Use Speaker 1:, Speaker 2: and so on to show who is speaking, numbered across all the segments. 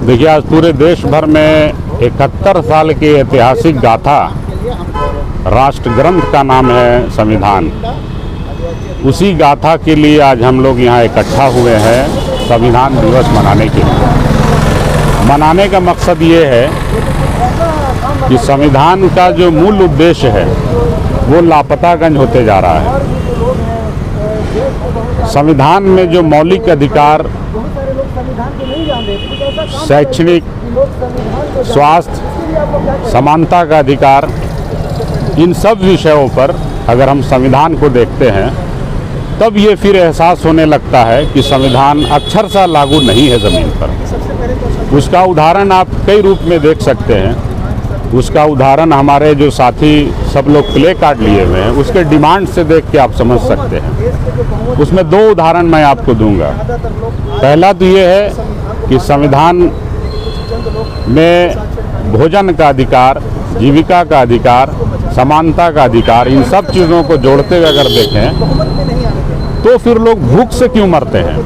Speaker 1: देखिए, आज पूरे देश भर में 71 साल की ऐतिहासिक गाथा, राष्ट्र ग्रंथ का नाम है संविधान। उसी गाथा के लिए आज हम लोग यहाँ इकट्ठा हुए हैं संविधान दिवस मनाने के लिए। मनाने का मकसद ये है कि संविधान का जो मूल उद्देश्य है वो लापतागंज होते जा रहा है। संविधान में जो मौलिक अधिकार, शैक्षणिक, स्वास्थ्य, समानता का अधिकार, इन सब विषयों पर अगर हम संविधान को देखते हैं तब ये फिर एहसास होने लगता है कि संविधान अक्षरशः लागू नहीं है ज़मीन पर। उसका उदाहरण आप कई रूप में देख सकते हैं। उसका उदाहरण हमारे जो साथी सब लोग प्ले कार्ड लिए हुए हैं उसके डिमांड से देख के आप समझ सकते हैं। उसमें दो उदाहरण मैं आपको दूंगा। पहला तो ये है कि संविधान में भोजन का अधिकार, जीविका का अधिकार, समानता का अधिकार, इन सब चीज़ों को जोड़ते हुए अगर देखें तो फिर लोग भूख से क्यों मरते हैं।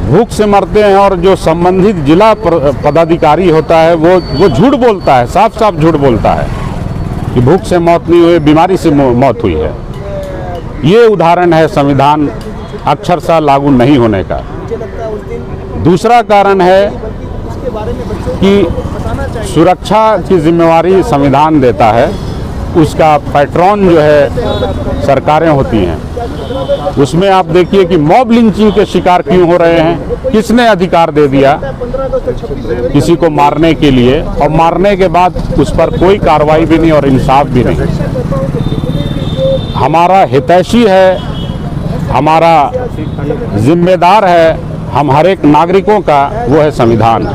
Speaker 1: भूख से मरते हैं और जो संबंधित जिला पदाधिकारी होता है वो झूठ बोलता है, साफ साफ झूठ बोलता है कि भूख से मौत नहीं हुई, बीमारी से मौत हुई है। ये उदाहरण है संविधान अक्षरशः लागू नहीं होने का। दूसरा कारण है कि सुरक्षा की जिम्मेवारी संविधान देता है, उसका पैट्रॉन जो है सरकारें होती हैं। उसमें आप देखिए कि मॉब लिंचिंग के शिकार क्यों हो रहे हैं, किसने अधिकार दे दिया किसी को मारने के लिए, और मारने के बाद उस पर कोई कार्रवाई भी नहीं और इंसाफ भी नहीं। हमारा हितैषी है, हमारा जिम्मेदार है हम हर एक नागरिकों का, वो है संविधान।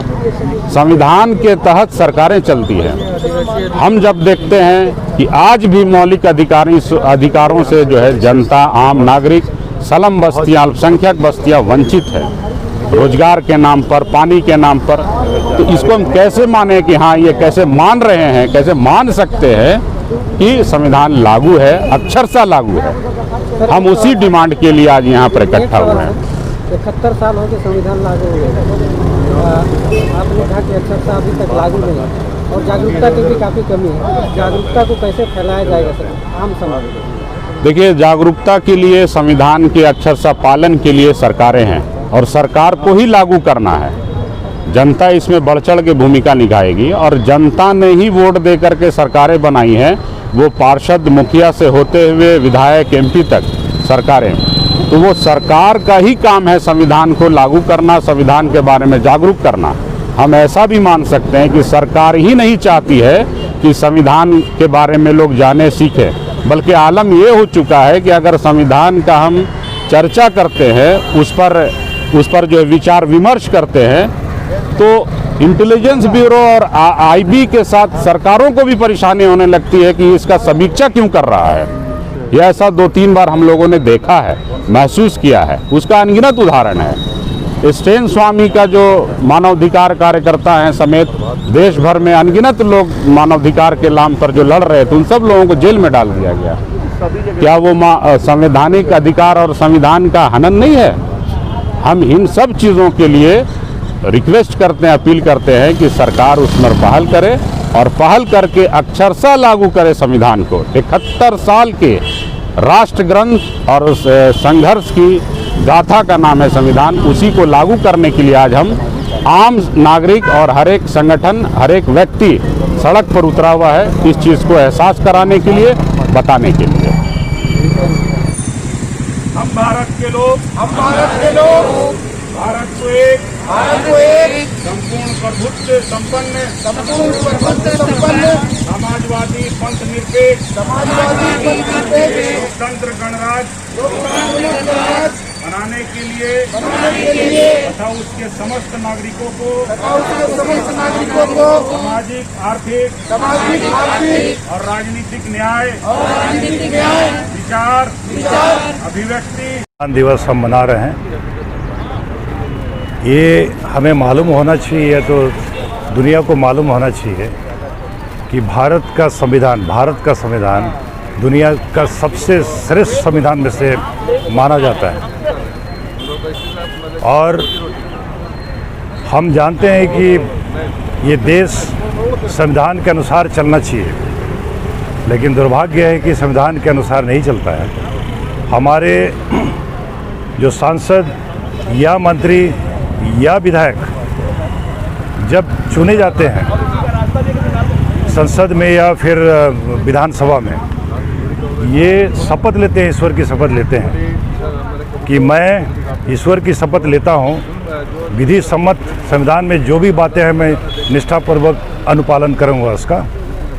Speaker 1: संविधान के तहत सरकारें चलती हैं। हम जब देखते हैं कि आज भी मौलिक अधिकारों से जो है जनता, आम नागरिक, स्लम बस्तियाँ, अल्पसंख्यक बस्तियाँ वंचित है, रोजगार के नाम पर, पानी के नाम पर, तो इसको हम कैसे माने कि हाँ ये कैसे मान रहे हैं, कैसे मान सकते हैं कि संविधान लागू है, अक्षरशः लागू है। हम उसी डिमांड के लिए आज यहाँ पर इकट्ठा हुए हैं।
Speaker 2: 71 साल हो गए संविधान लागू हुए, आपने कहा कि अक्षरशः अभी तक लागू नहीं है और जागरूकता की भी काफ़ी कमी है। जागरूकता को कैसे फैलाया जाएगा सर आम समाज में?
Speaker 1: देखिए, जागरूकता के लिए, संविधान के अक्षरशः पालन के लिए सरकारें हैं और सरकार को ही लागू करना है। जनता इसमें बढ़ चढ़ के भूमिका निभाएगी और जनता ने ही वोट दे करके सरकारें बनाई हैं। वो पार्षद, मुखिया से होते हुए विधायक, MP तक सरकारें, तो वो सरकार का ही काम है संविधान को लागू करना, संविधान के बारे में जागरूक करना। हम ऐसा भी मान सकते हैं कि सरकार ही नहीं चाहती है कि संविधान के बारे में लोग जाने, सीखें, बल्कि आलम ये हो चुका है कि अगर संविधान का हम चर्चा करते हैं, उस पर जो विचार विमर्श करते हैं, तो इंटेलिजेंस ब्यूरो और IB के साथ सरकारों को भी परेशानी होने लगती है कि इसका समीक्षा क्यों कर रहा है। यह ऐसा 2-3 बार हम लोगों ने देखा है, महसूस किया है। उसका अनगिनत उदाहरण है। स्टेन स्वामी का जो मानवाधिकार कार्यकर्ता हैं समेत देश भर में अनगिनत लोग मानवाधिकार के नाम पर जो लड़ रहे थे, उन सब लोगों को जेल में डाल दिया गया। क्या वो संवैधानिक अधिकार और संविधान का हनन नहीं है? हम इन सब चीज़ों के लिए रिक्वेस्ट करते हैं, अपील करते हैं कि सरकार उस पर पहल करे और पहल करके अक्षरशः लागू करे संविधान को। 71 साल के राष्ट्र ग्रंथ और उस संघर्ष की गाथा का नाम है संविधान। उसी को लागू करने के लिए आज हम आम नागरिक और हर एक संगठन, हर एक व्यक्ति सड़क पर उतरा हुआ है, इस चीज़ को एहसास कराने के लिए, बताने के लिए।
Speaker 3: हम भारत के लोग, भारत को एक संपूर्ण प्रभुत्व संपन्न समाजवादी पंथ निरपेक्ष लोकतंत्र गणराज्य बनाने के लिए तथा उसके समस्त नागरिकों को सामाजिक, आर्थिक और राजनीतिक न्याय, विचार, अभिव्यक्ति
Speaker 4: दिवस हम मना रहे हैं। ये हमें मालूम होना चाहिए, तो दुनिया को मालूम होना चाहिए कि भारत का संविधान दुनिया का सबसे श्रेष्ठ संविधान में से माना जाता है। और हम जानते हैं कि ये देश संविधान के अनुसार चलना चाहिए, लेकिन दुर्भाग्य है कि संविधान के अनुसार नहीं चलता है। हमारे जो सांसद या मंत्री या विधायक जब चुने जाते हैं संसद में या फिर विधानसभा में, ये शपथ लेते हैं, ईश्वर की शपथ लेते हैं कि मैं ईश्वर की शपथ लेता हूँ, विधि सम्मत संविधान में जो भी बातें हैं मैं निष्ठापूर्वक अनुपालन करूँगा उसका,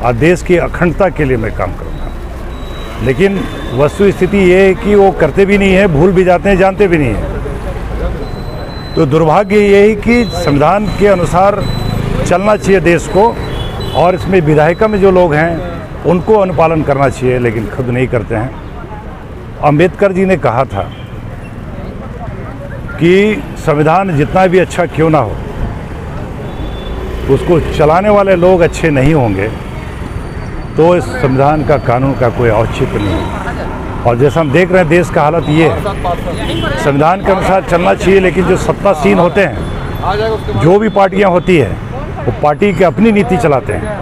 Speaker 4: और देश की अखंडता के लिए मैं काम करूँगा। लेकिन वस्तु स्थिति ये है कि वो करते भी नहीं है, भूल भी जाते हैं, जानते भी नहीं हैं। तो दुर्भाग्य ये है कि संविधान के अनुसार चलना चाहिए देश को, और इसमें विधायिका में जो लोग हैं उनको अनुपालन करना चाहिए, लेकिन खुद नहीं करते हैं। अंबेडकर जी ने कहा था कि संविधान जितना भी अच्छा क्यों ना हो, उसको चलाने वाले लोग अच्छे नहीं होंगे तो इस संविधान का, कानून का कोई औचित्य नहीं है। और जैसा हम देख रहे हैं देश का हालत ये है, संविधान के अनुसार चलना चाहिए, लेकिन जो सत्तासीन होते हैं, जो भी पार्टियां होती है, वो पार्टी की अपनी नीति चलाते हैं,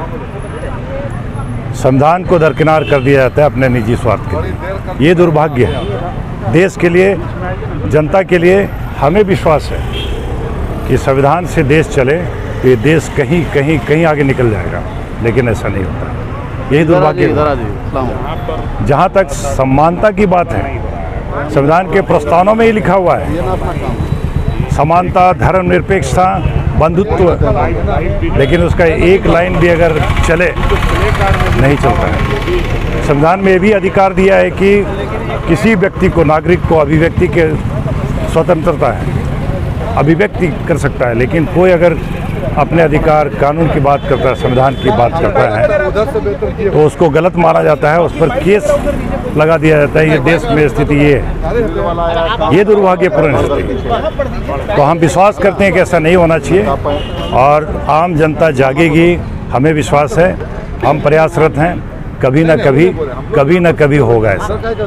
Speaker 4: संविधान को दरकिनार कर दिया जाता है अपने निजी स्वार्थ के लिए। ये दुर्भाग्य है। देश के लिए, जनता के लिए हमें विश्वास है कि संविधान से देश चले तो ये देश कहीं कहीं कहीं आगे निकल जाएगा, लेकिन ऐसा नहीं होता। यही दुर्भाग्य है। जहाँ तक समानता की बात है, संविधान के प्रस्तावनों में ही लिखा हुआ है समानता, धर्मनिरपेक्षता, बंधुत्व, लेकिन उसका एक लाइन भी अगर चले नहीं चलता है। संविधान में ये भी अधिकार दिया है कि किसी व्यक्ति को, नागरिक को अभिव्यक्ति के स्वतंत्रता है, अभिव्यक्ति कर सकता है, लेकिन कोई अगर अपने अधिकार, कानून की बात करता है, संविधान की बात करता है तो उसको गलत माना जाता है, उस पर केस लगा दिया जाता है। ये देश में स्थिति ये है, ये दुर्भाग्यपूर्ण स्थिति। तो हम विश्वास करते हैं कि ऐसा नहीं होना चाहिए, और आम जनता जागेगी, हमें विश्वास है, हम प्रयासरत हैं, कभी ना कभी होगा ऐसा।